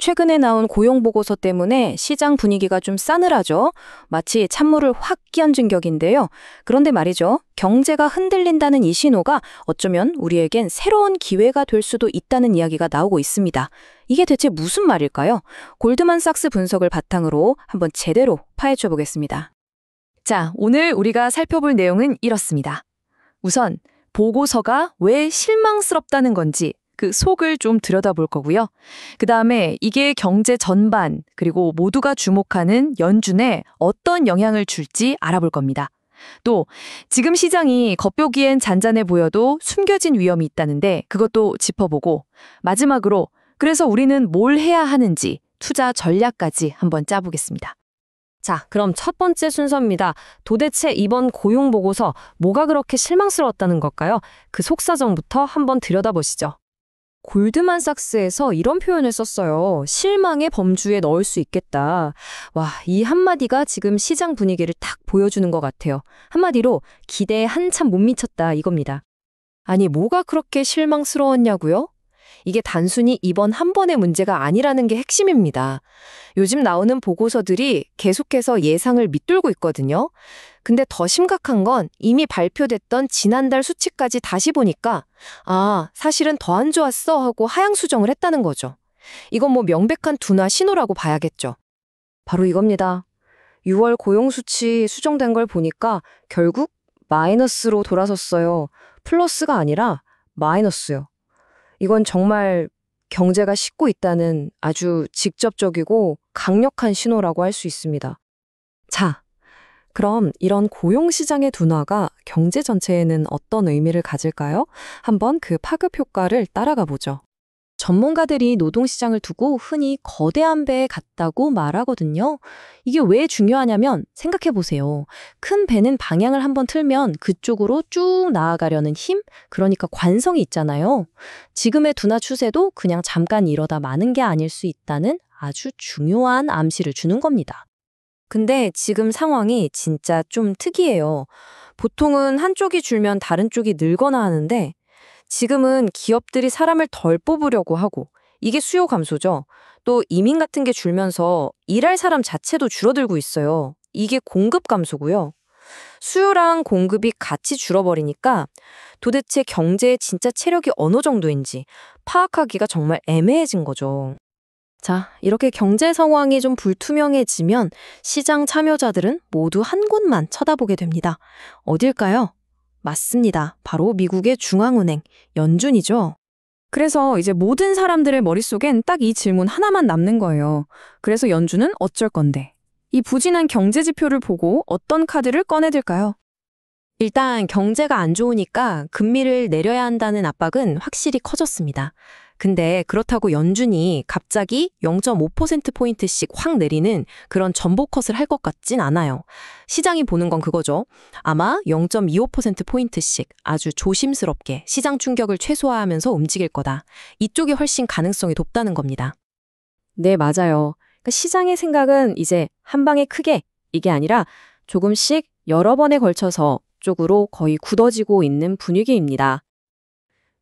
최근에 나온 고용 보고서 때문에 시장 분위기가 좀 싸늘하죠. 마치 찬물을 확 끼얹은 격인데요. 그런데 말이죠. 경제가 흔들린다는 이 신호가 어쩌면 우리에겐 새로운 기회가 될 수도 있다는 이야기가 나오고 있습니다. 이게 대체 무슨 말일까요? 골드만삭스 분석을 바탕으로 한번 제대로 파헤쳐 보겠습니다. 자, 오늘 우리가 살펴볼 내용은 이렇습니다. 우선 보고서가 왜 실망스럽다는 건지 그 속을 좀 들여다볼 거고요. 그 다음에 이게 경제 전반 그리고 모두가 주목하는 연준에 어떤 영향을 줄지 알아볼 겁니다. 또 지금 시장이 겉보기엔 잔잔해 보여도 숨겨진 위험이 있다는데 그것도 짚어보고 마지막으로 그래서 우리는 뭘 해야 하는지 투자 전략까지 한번 짜보겠습니다. 자, 그럼 첫 번째 순서입니다. 도대체 이번 고용 보고서 뭐가 그렇게 실망스러웠다는 걸까요? 그 속사정부터 한번 들여다보시죠. 골드만삭스에서 이런 표현을 썼어요. 실망의 범주에 넣을 수 있겠다. 와, 이 한마디가 지금 시장 분위기를 딱 보여주는 것 같아요. 한마디로 기대에 한참 못 미쳤다 이겁니다. 아니, 뭐가 그렇게 실망스러웠냐고요? 이게 단순히 이번 한 번의 문제가 아니라는 게 핵심입니다. 요즘 나오는 보고서들이 계속해서 예상을 밑돌고 있거든요. 근데 더 심각한 건 이미 발표됐던 지난달 수치까지 다시 보니까 사실은 더 안 좋았어 하고 하향 수정을 했다는 거죠. 이건 뭐 명백한 둔화 신호라고 봐야겠죠. 바로 이겁니다. 6월 고용 수치 수정된 걸 보니까 결국 마이너스로 돌아섰어요. 플러스가 아니라 마이너스요. 이건 정말 경제가 식고 있다는 아주 직접적이고 강력한 신호라고 할 수 있습니다. 자, 그럼 이런 고용시장의 둔화가 경제 전체에는 어떤 의미를 가질까요? 한번 그 파급 효과를 따라가 보죠. 전문가들이 노동시장을 두고 흔히 거대한 배에 같다고 말하거든요. 이게 왜 중요하냐면 생각해 보세요. 큰 배는 방향을 한번 틀면 그쪽으로 쭉 나아가려는 힘, 그러니까 관성이 있잖아요. 지금의 둔화 추세도 그냥 잠깐 이러다 마는 게 아닐 수 있다는 아주 중요한 암시를 주는 겁니다. 근데 지금 상황이 진짜 좀 특이해요. 보통은 한쪽이 줄면 다른 쪽이 늘거나 하는데 지금은 기업들이 사람을 덜 뽑으려고 하고 이게 수요 감소죠. 또 이민 같은 게 줄면서 일할 사람 자체도 줄어들고 있어요. 이게 공급 감소고요. 수요랑 공급이 같이 줄어버리니까 도대체 경제의 진짜 체력이 어느 정도인지 파악하기가 정말 애매해진 거죠. 자, 이렇게 경제 상황이 좀 불투명해지면 시장 참여자들은 모두 한 곳만 쳐다보게 됩니다. 어딜까요? 맞습니다. 바로 미국의 중앙은행, 연준이죠. 그래서 이제 모든 사람들의 머릿속엔 딱 이 질문 하나만 남는 거예요. 그래서 연준은 어쩔 건데? 이 부진한 경제 지표를 보고 어떤 카드를 꺼내들까요? 일단 경제가 안 좋으니까 금리를 내려야 한다는 압박은 확실히 커졌습니다. 근데 그렇다고 연준이 갑자기 0.5%포인트씩 확 내리는 그런 전보 컷을 할 것 같진 않아요. 시장이 보는 건 그거죠. 아마 0.25%포인트씩 아주 조심스럽게 시장 충격을 최소화하면서 움직일 거다. 이쪽이 훨씬 가능성이 높다는 겁니다. 네, 맞아요. 그러니까 시장의 생각은 이제 한 방에 크게 이게 아니라 조금씩 여러 번에 걸쳐서 쪽으로 거의 굳어지고 있는 분위기입니다.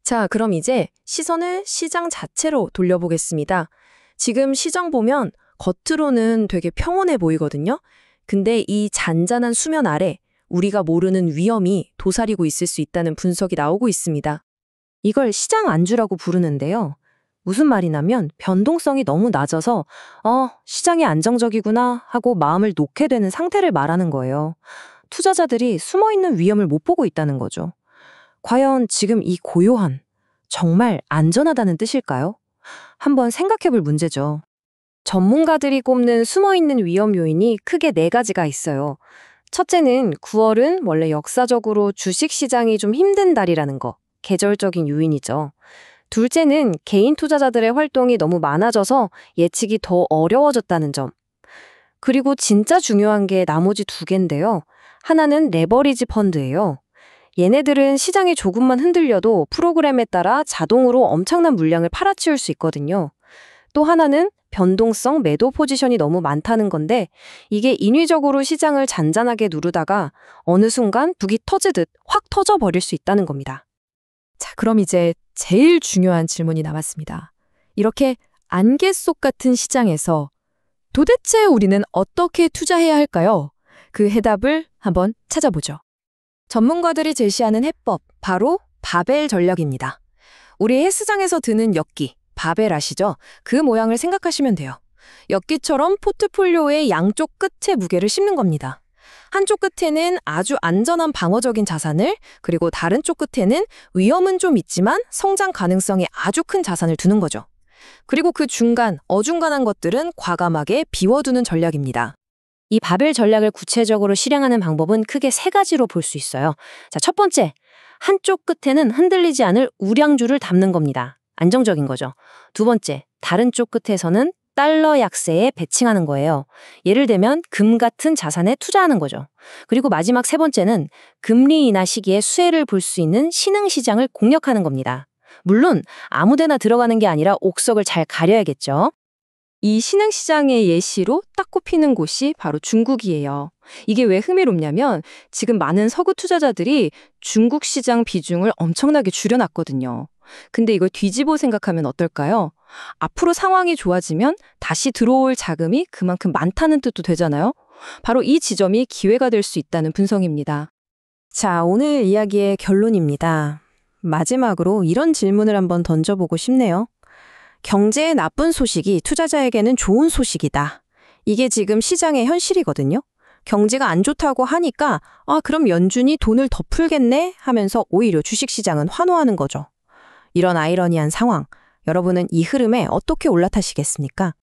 자, 그럼 이제 시선을 시장 자체로 돌려보겠습니다. 지금 시장 보면 겉으로는 되게 평온해 보이거든요. 근데 이 잔잔한 수면 아래 우리가 모르는 위험이 도사리고 있을 수 있다는 분석이 나오고 있습니다. 이걸 시장 안주라고 부르는데요. 무슨 말이냐면 변동성이 너무 낮아서 시장이 안정적이구나 하고 마음을 놓게 되는 상태를 말하는 거예요. 투자자들이 숨어있는 위험을 못 보고 있다는 거죠. 과연 지금 이 고요한, 정말 안전하다는 뜻일까요? 한번 생각해 볼 문제죠. 전문가들이 꼽는 숨어있는 위험 요인이 크게 4가지가 있어요. 첫째는 9월은 원래 역사적으로 주식시장이 좀 힘든 달이라는 거, 계절적인 요인이죠. 둘째는 개인 투자자들의 활동이 너무 많아져서 예측이 더 어려워졌다는 점. 그리고 진짜 중요한 게 나머지 2개인데요. 하나는 레버리지 펀드예요. 얘네들은 시장이 조금만 흔들려도 프로그램에 따라 자동으로 엄청난 물량을 팔아치울 수 있거든요. 또 하나는 변동성 매도 포지션이 너무 많다는 건데 이게 인위적으로 시장을 잔잔하게 누르다가 어느 순간 북이 터지듯 확 터져버릴 수 있다는 겁니다. 자, 그럼 이제 제일 중요한 질문이 남았습니다. 이렇게 안개 속 같은 시장에서 도대체 우리는 어떻게 투자해야 할까요? 그 해답을 한번 찾아보죠. 전문가들이 제시하는 해법, 바로 바벨 전략입니다. 우리 헬스장에서 드는 엿기, 바벨 아시죠? 그 모양을 생각하시면 돼요. 엿기처럼 포트폴리오의 양쪽 끝에 무게를 씹는 겁니다. 한쪽 끝에는 아주 안전한 방어적인 자산을, 그리고 다른 쪽 끝에는 위험은 좀 있지만 성장 가능성이 아주 큰 자산을 두는 거죠. 그리고 그 중간, 어중간한 것들은 과감하게 비워두는 전략입니다. 이 바벨 전략을 구체적으로 실행하는 방법은 크게 세 가지로 볼 수 있어요. 자, 첫 번째, 한쪽 끝에는 흔들리지 않을 우량주를 담는 겁니다. 안정적인 거죠. 두 번째, 다른 쪽 끝에서는 달러 약세에 배칭하는 거예요. 예를 들면 금 같은 자산에 투자하는 거죠. 그리고 마지막 세 번째는 금리 인하 시기에 수혜를 볼 수 있는 신흥시장을 공략하는 겁니다. 물론 아무데나 들어가는 게 아니라 옥석을 잘 가려야겠죠. 이 신흥시장의 예시로 딱 꼽히는 곳이 바로 중국이에요. 이게 왜 흥미롭냐면 지금 많은 서구 투자자들이 중국 시장 비중을 엄청나게 줄여놨거든요. 근데 이걸 뒤집어 생각하면 어떨까요? 앞으로 상황이 좋아지면 다시 들어올 자금이 그만큼 많다는 뜻도 되잖아요. 바로 이 지점이 기회가 될 수 있다는 분석입니다. 자, 오늘 이야기의 결론입니다. 마지막으로 이런 질문을 한번 던져보고 싶네요. 경제의 나쁜 소식이 투자자에게는 좋은 소식이다. 이게 지금 시장의 현실이거든요. 경제가 안 좋다고 하니까 그럼 연준이 돈을 더 풀겠네 하면서 오히려 주식시장은 환호하는 거죠. 이런 아이러니한 상황, 여러분은 이 흐름에 어떻게 올라타시겠습니까?